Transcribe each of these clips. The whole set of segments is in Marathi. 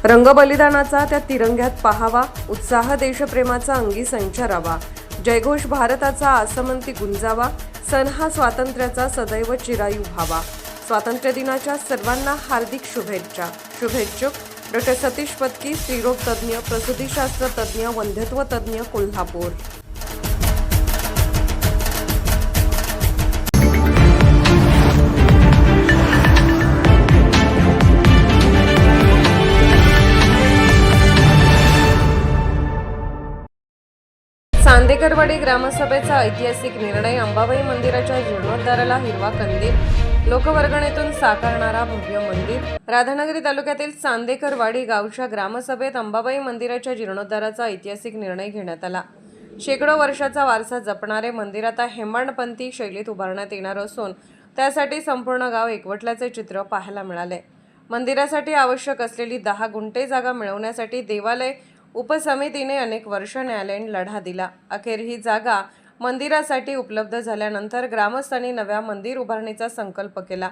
रंगबलिदानाचा त्या तिरंग्यात पाहावा, उत्साह देशप्रेमाचा अंगी संचारावा, जयघोष भारताचा आसमंती गुंजावा, सण हा स्वातंत्र्याचा सदैव चिरायू व्हावा। स्वातंत्र्य दिनाच्या सर्वांना हार्दिक शुभेच्छा। शुभेच्छुक डॉ. सतीश पत्की, स्त्रीरोग तज्ज्ञ, प्रसूतीशास्त्र तज्ज्ञ, वंध्यत्व तज्ज्ञ, कोल्हापूर। चांदेकरवाडी ग्रामसभेचा ऐतिहासिक निर्णय, अंबाबाई मंदिराच्या जीर्णोद्धाराला हिरवा कंदील, लोकवर्गणीतून साकारणारा भव्य मंदिर। राधानगरी तालुक्यातील चांदेकरवाडी गावच्या ग्रामसभेत अंबाबाई मंदिराच्या जीर्णोद्धाराचा ऐतिहासिक निर्णय घेण्यात आला। शेकडो वर्षाचा वारसा जपणारे मंदिर आता हेमाडपंथी शैलीत उभारण्यात येणार असून त्यासाठी संपूर्ण गाव एकवटल्याचे चित्र पाहायला मिळाले। मंदिरासाठी आवश्यक असलेली 10 गुंठे जागा मिळवण्यासाठी देवालय उपसमितीने अनेक वर्ष न्यायालयीन लढा दिला। अखेर ही जागा मंदिरासाठी उपलब्ध झाल्यानंतर ग्रामस्थांनी नव्या मंदिर उभारणीचा संकल्प केला।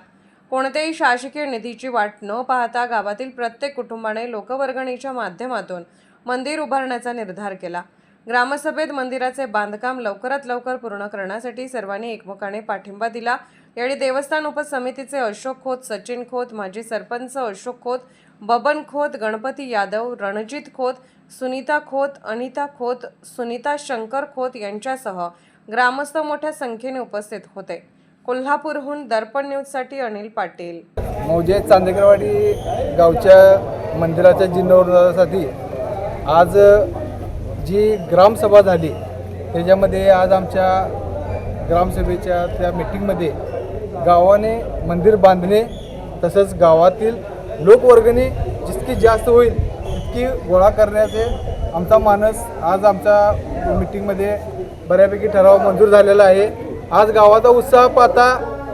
कोणत्याही शासकीय निधीची वाट न पाहता गावातील प्रत्येक कुटुंबाने लोकवर्गणीच्या माध्यमातून मंदिर उभारण्याचा निर्धार केला। ग्रामसभेत मंदिराचे बांधकाम लवकरात लवकर पूर्ण करण्यासाठी सर्वांनी एकमुखाने पाठिंबा दिला। यावेळी देवस्थान उपसमितीचे अशोक खोत, सचिन खोत, माजी सरपंच अशोक खोत, बबन खोत, गणपती यादव, रणजित खोत, सुनीता खोत, अनिता खोत, सुनीता शंकर खोत यांच्यासह ग्रामस्थ मोठ्या संख्येने उपस्थित होते। कोल्हापूरहून दर्पण न्यूजसाठी अनिल पाटील। मौजे चांदेकरवाडी गावच्या मंदिराच्या जीर्णोद्धारासाठी आज जी ग्रामसभा झाली त्याच्यामध्ये आज आमच्या ग्रामसभेच्या त्या मीटिंगमध्ये गावाने मंदिर बांधणे तसंच गावातील लोकवर्गणी जितकी जास्त होईल तितकी गोळा करण्याचे आमचा मानस आज आमच्या मीटिंगमध्ये बऱ्यापैकी ठराव मंजूर झालेला आहे। आज गावाचा उत्साह पाहता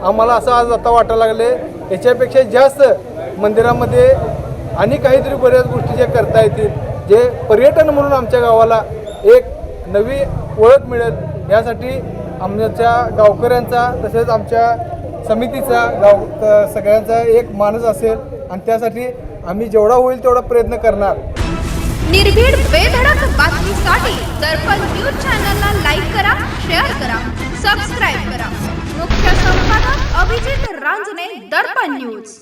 आम्हाला असं आज आता वाटायला लागले याच्यापेक्षा जास्त मंदिरामध्ये आणि काहीतरी बऱ्याच गोष्टी ज्या करता येतील, जे पर्यटन म्हणून आमच्या गावाला एक नवी ओळख मिळेल यासाठी आमच्या गावकऱ्यांचा तसेच आमच्या समितीचा सगळ्यांचा एक मानस असेल आणि त्यासाठी आम्ही जेवढा होईल तेवढा प्रयत्न करणार। निर्भीड बेधडक बातमीसाठी दर्पण न्यूज चॅनलला लाईक करा, शेअर करा, सबस्क्राईब करा। मुख्य संपादक अभिजित रांजणे, दर्पण न्यूज।